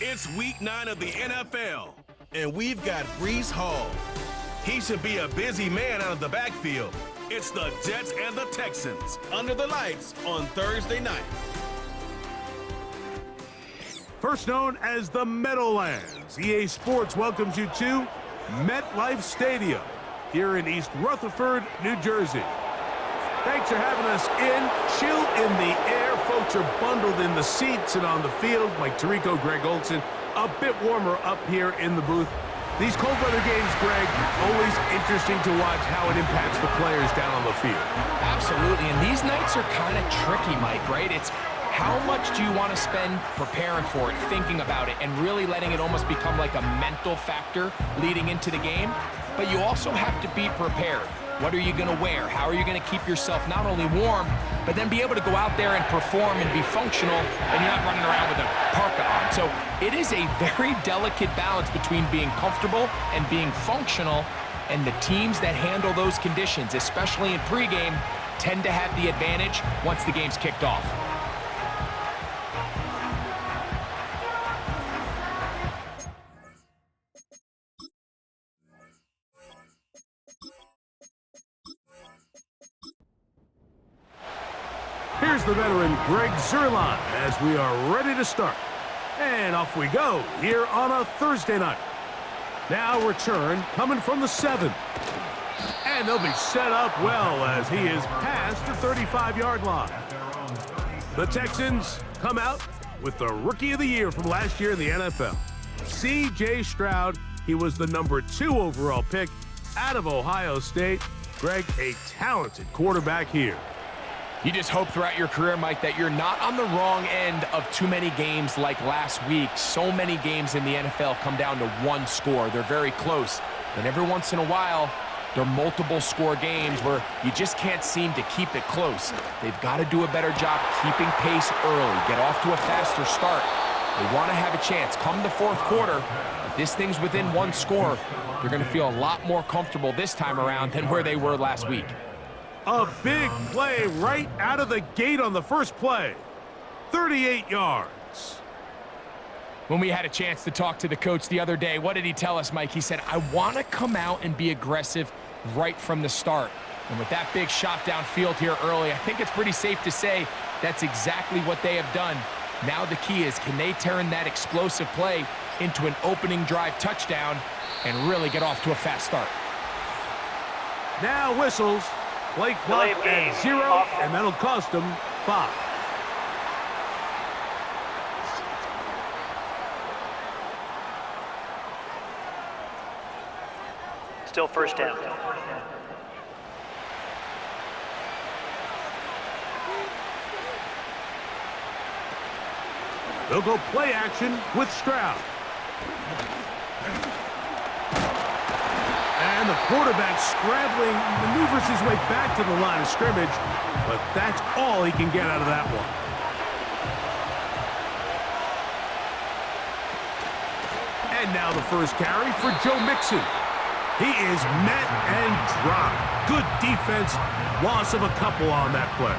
It's week 9 of the NFL, and we've got Breece Hall. He should be a busy man out of the backfield. It's the Jets and the Texans under the lights on Thursday night. First known as the Meadowlands, EA Sports welcomes you to MetLife Stadium here in East Rutherford, New Jersey. Thanks for having us in. Chill in the air. Folks are bundled in the seats and on the field. Mike Tirico, Greg Olson. A bit warmer up here in the booth. These cold weather games, Greg, always interesting to watch how it impacts the players down on the field. Absolutely, and these nights are kind of tricky, Mike, right? It's how much do you want to spend preparing for it, thinking about it, and really letting it almost become like a mental factor leading into the game? But you also have to be prepared. What are you going to wear? How are you going to keep yourself not only warm, but then be able to go out there and perform and be functional, and you're not running around with a parka on. So it is a very delicate balance between being comfortable and being functional, and the teams that handle those conditions, especially in pregame, tend to have the advantage once the game's kicked off. Here's the veteran Greg Zuerlein as we are ready to start. And off we go here on a Thursday night. Now return coming from the 7. And they'll be set up well as he is past the 35-yard line. The Texans come out with the Rookie of the Year from last year in the NFL. C.J. Stroud, he was the number 2 overall pick out of Ohio State. Greg, a talented quarterback here. You just hope throughout your career, Mike, that you're not on the wrong end of too many games like last week. So many games in the NFL come down to one score. They're very close. And every once in a while, there are multiple score games where you just can't seem to keep it close. They've got to do a better job keeping pace early, get off to a faster start. They want to have a chance. Come the fourth quarter, if this thing's within one score, they're going to feel a lot more comfortable this time around than where they were last week. A big play right out of the gate on the first play. 38 yards. When we had a chance to talk to the coach the other day, what did he tell us, Mike? He said, I want to come out and be aggressive right from the start. And with that big shot downfield here early, I think it's pretty safe to say that's exactly what they have done. Now the key is, can they turn that explosive play into an opening drive touchdown and really get off to a fast start? Now whistles. Play clock at 0, and that'll cost them 5. Still first down. They'll go play action with Stroud. And the quarterback scrambling, maneuvers his way back to the line of scrimmage, but that's all he can get out of that one. And now the first carry for Joe Mixon. He is met and dropped. Good defense, loss of a couple on that play.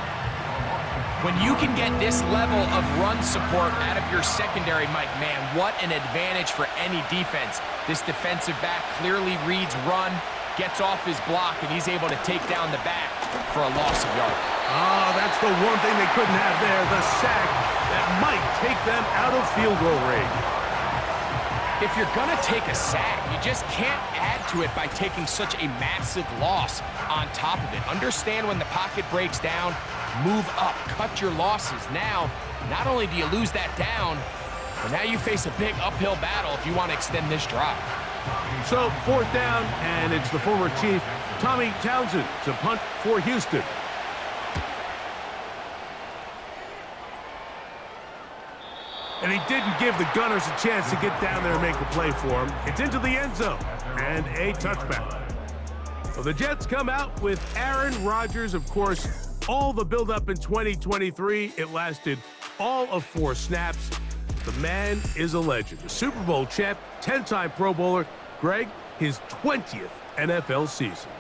When you can get this level of run support out of your secondary, Mike, man, what an advantage for any defense. This defensive back clearly reads run, gets off his block, and he's able to take down the back for a loss of yard. That's the one thing they couldn't have there, the sack that might take them out of field goal range. If you're going to take a sack, you just can't add to it by taking such a massive loss on top of it. Understand when the pocket breaks down, move up, cut your losses. Now, not only do you lose that down, but now you face a big uphill battle if you want to extend this drive. So, fourth down, and it's the former Chief, Tommy Townsend, to punt for Houston. And he didn't give the Gunners a chance to get down there and make a play for him. It's into the end zone, and a touchback. Well, the Jets come out with Aaron Rodgers, of course. All the build-up in 2023, it lasted all of 4 snaps. The man is a legend. A Super Bowl champ, 10-time Pro Bowler. Greg, his 20th NFL season.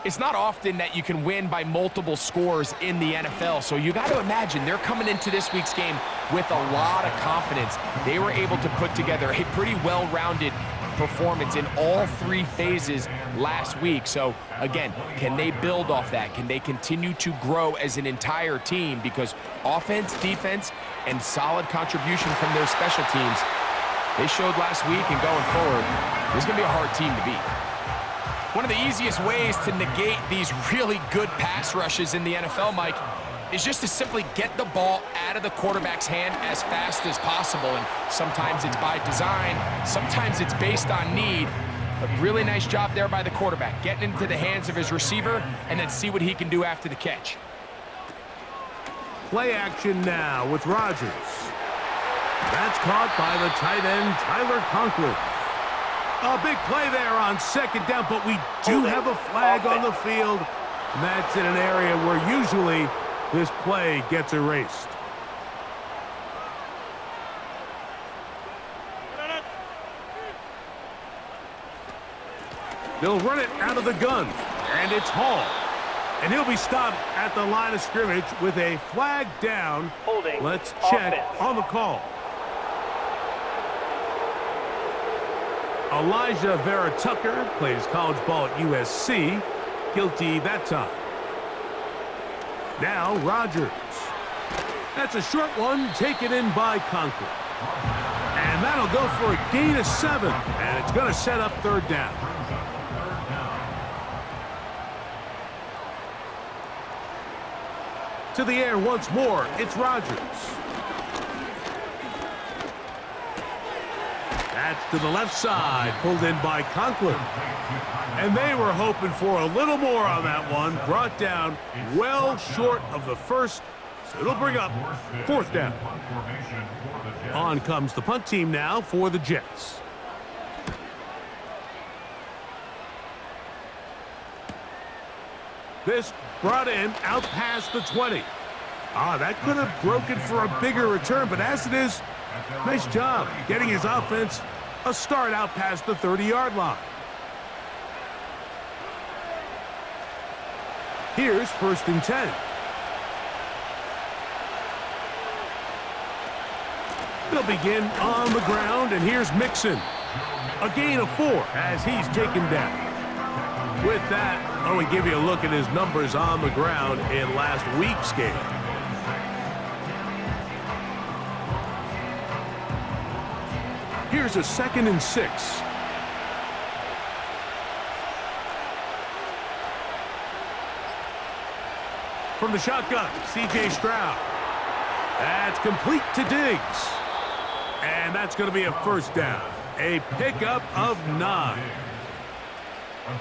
It's not often that you can win by multiple scores in the NFL, so you got to imagine they're coming into this week's game with a lot of confidence. They were able to put together a pretty well-rounded performance in all three phases last week. So again, can they build off that? Can they continue to grow as an entire team? Because offense, defense, and solid contribution from their special teams, they showed last week, and going forward, this is going to be a hard team to beat. One of the easiest ways to negate these really good pass rushes in the NFL, Mike, is just to simply get the ball out of the quarterback's hand as fast as possible. And sometimes it's by design, sometimes it's based on need. But really nice job there by the quarterback, getting into the hands of his receiver, and then see what he can do after the catch. Play action now with Rodgers. That's caught by the tight end, Tyler Conklin. A big play there on second down, but we do have a flag on the field. And that's in an area where usually this play gets erased. They'll run it out of the gun, and it's Hall. And he'll be stopped at the line of scrimmage with a flag down. Holding. Let's check on the call. Elijah Vera Tucker plays college ball at USC. Guilty that time. Now Rodgers. That's a short one taken in by Conklin. And that'll go for a gain of 7. And it's going to set up third down. To the air once more, it's Rodgers. That's to the left side, pulled in by Conklin. And they were hoping for a little more on that one. Brought down well short of the first, so it'll bring up fourth down. On comes the punt team now for the Jets. This brought in out past the 20. That could have broken for a bigger return, but as it is, nice job getting his offense a start out past the 30-yard line. Here's 1st and 10. They'll begin on the ground, and here's Mixon. A gain of 4 as he's taken down. With that, I want to give you a look at his numbers on the ground in last week's game. Here's a 2nd and 6. From the shotgun, C.J. Stroud. That's complete to Diggs. And that's going to be a first down. A pickup of 9.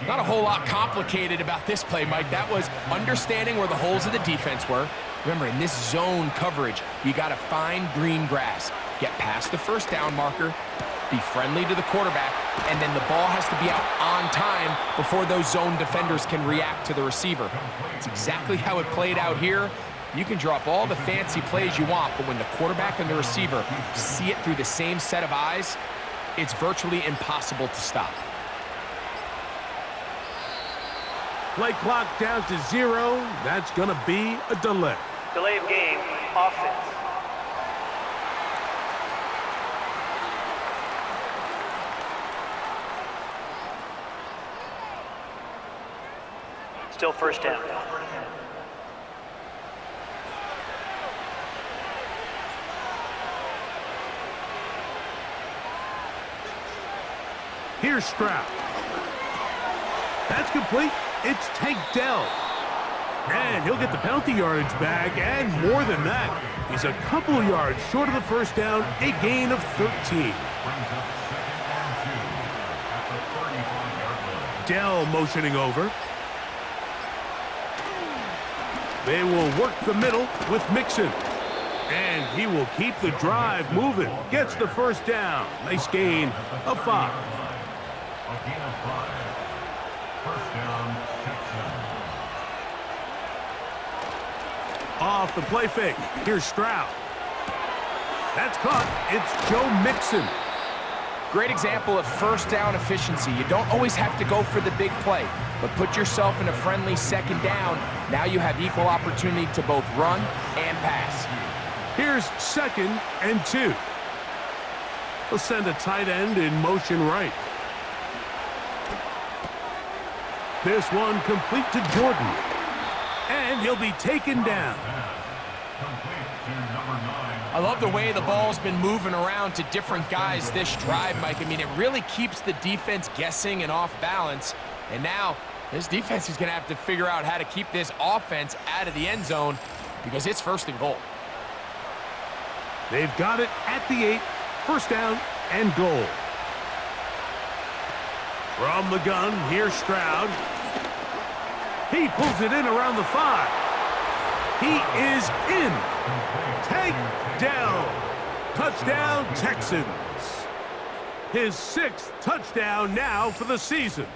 Not a whole lot complicated about this play, Mike. That was understanding where the holes of the defense were. Remember, in this zone coverage, you got to find green grass. Get past the first down marker, be friendly to the quarterback, and then the ball has to be out on time before those zone defenders can react to the receiver. It's exactly how it played out here. You can drop all the fancy plays you want, but when the quarterback and the receiver see it through the same set of eyes, it's virtually impossible to stop. Play clock down to 0. That's going to be a delay. Delay of game, offense. Still first down. Here's Stroud. That's complete. It's Tank Dell. And he'll get the penalty yardage back, and more than that. He's a couple of yards short of the first down, a gain of 13. Dell motioning over. They will work the middle with Mixon. And he will keep the drive moving. Gets the first down. Nice gain of 5. Off the play fake. Here's Stroud. That's caught. It's Joe Mixon. Great example of first down efficiency. You don't always have to go for the big play, but put yourself in a friendly second down. Now you have equal opportunity to both run and pass. Here's 2nd and 2. They'll send a tight end in motion right. This one complete to Jordan. And he'll be taken down. I love the way the ball's been moving around to different guys this drive, Mike. I mean, it really keeps the defense guessing and off balance. And now this defense is going to have to figure out how to keep this offense out of the end zone because it's 1st and goal. They've got it at the 8. 1st down and goal. From the gun, here's Stroud. He pulls it in around the 5. He is in. Take down. Touchdown, Texans. His 6th touchdown now for the season.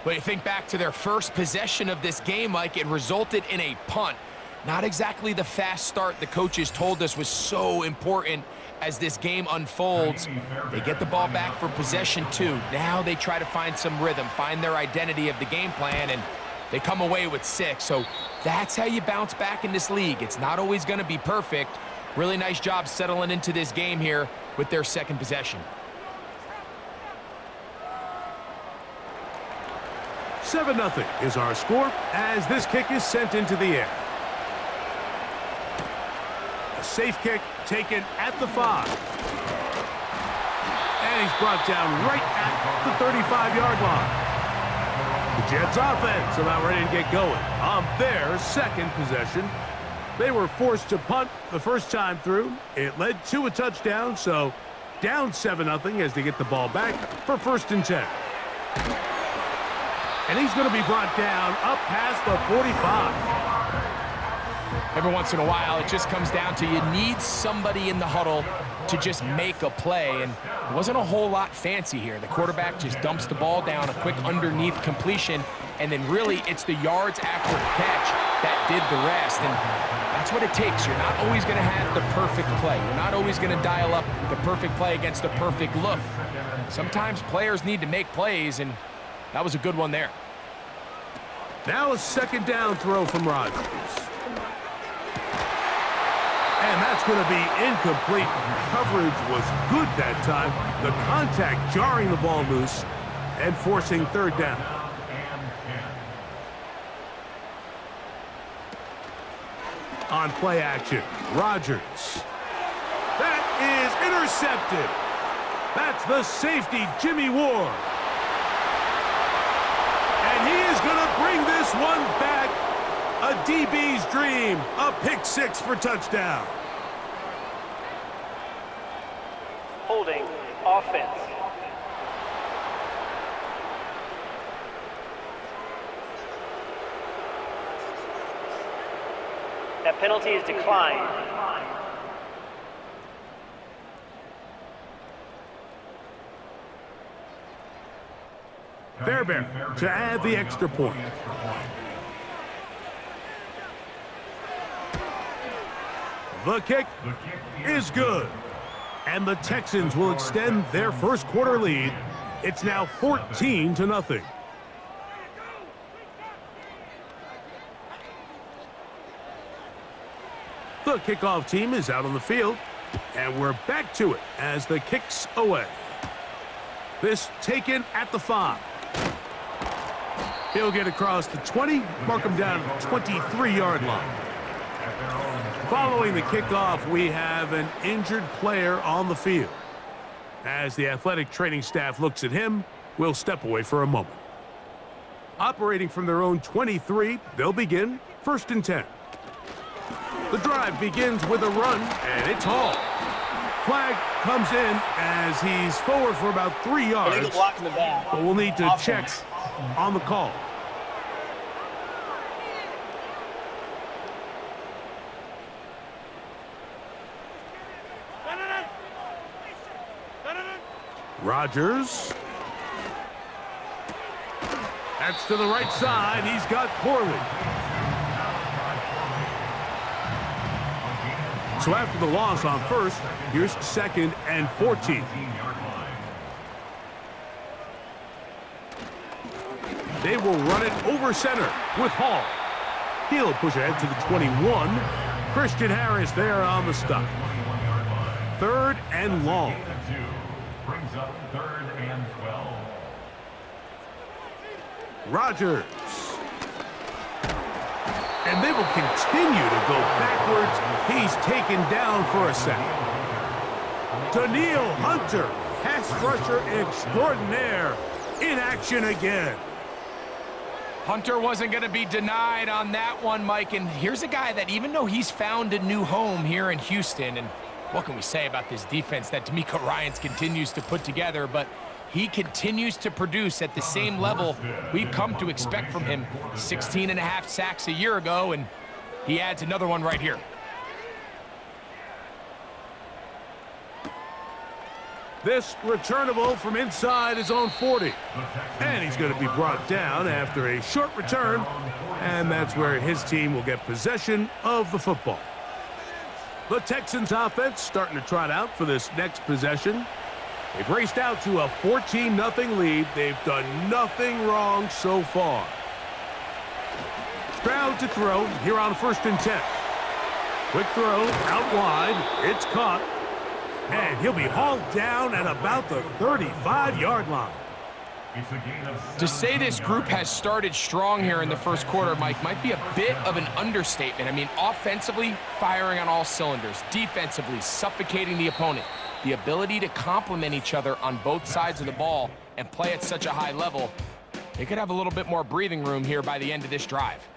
But you think back to their first possession of this game, Mike, it resulted in a punt. Not exactly the fast start the coaches told us was so important as this game unfolds. They get the ball back for possession 2. Now they try to find some rhythm, find their identity of the game plan, and they come away with 6. So that's how you bounce back in this league. It's not always going to be perfect. Really nice job settling into this game here with their 2nd possession. 7-0 is our score as this kick is sent into the air. A safe kick taken at the 5. And he's brought down right at the 35-yard line. The Jets offense about ready to get going on their 2nd possession. They were forced to punt the first time through. It led to a touchdown, so down 7-0 as they get the ball back for 1st and 10. And he's going to be brought down up past the 45. Every once in a while, it just comes down to you need somebody in the huddle to just make a play, and it wasn't a whole lot fancy here. The quarterback just dumps the ball down, a quick underneath completion, and then really it's the yards after catch that did the rest, and that's what it takes. You're not always going to have the perfect play. You're not always going to dial up the perfect play against the perfect look. Sometimes players need to make plays, and that was a good one there. Now a 2nd down throw from Rodgers. And that's going to be incomplete. Coverage was good that time. The contact jarring the ball loose and forcing 3rd down. On play action, Rodgers. That is intercepted. That's the safety, Jimmy Ward. And he is going to bring this one back. A DB's dream. A pick 6 for touchdown. Holding offense. That penalty is declined. Fairbairn to add the extra point. The kick is good. And the Texans will extend their 1st quarter lead. It's now 14-0. The kickoff team is out on the field. And we're back to it as the kick's away. This taken at the 5. He'll get across the 20, mark him down at the 23-yard line. Following the kickoff, we have an injured player on the field. As the athletic training staff looks at him, we'll step away for a moment. Operating from their own 23, they'll begin 1st and 10. The drive begins with a run, and it's hauled. Flag comes in as he's forward for about 3 yards. Illegal block in the back. But we'll need to check on the call. Rodgers. That's to the right side. He's got Corley. So after the loss on 1st, here's 2nd and 14. they will run it over center with Hall. He'll push ahead to the 21. Christian Harris there on the stop. 3rd and long. Brings up 3rd and 12. Rodgers. And they will continue to go backwards. He's taken down for a sack. Daniil Hunter, pass rusher extraordinaire, in action again. Hunter wasn't going to be denied on that one, Mike. And here's a guy that even though he's found a new home here in Houston, and what can we say about this defense that D'Amico Ryans continues to put together, but he continues to produce at the same level we've come to expect from him. 16.5 sacks a year ago, and he adds another one right here. This returnable from inside his own 40. And he's going to be brought down after a short return, and that's where his team will get possession of the football. The Texans offense starting to trot out for this next possession. They've raced out to a 14-0 lead. They've done nothing wrong so far. Stroud to throw here on 1st and 10. Quick throw out wide. It's caught. And he'll be hauled down at about the 35-yard line. To say this group has started strong here in the first quarter, Mike, might be a bit of an understatement. I mean, offensively, firing on all cylinders. Defensively, suffocating the opponent. The ability to complement each other on both sides of the ball and play at such a high level, they could have a little bit more breathing room here by the end of this drive.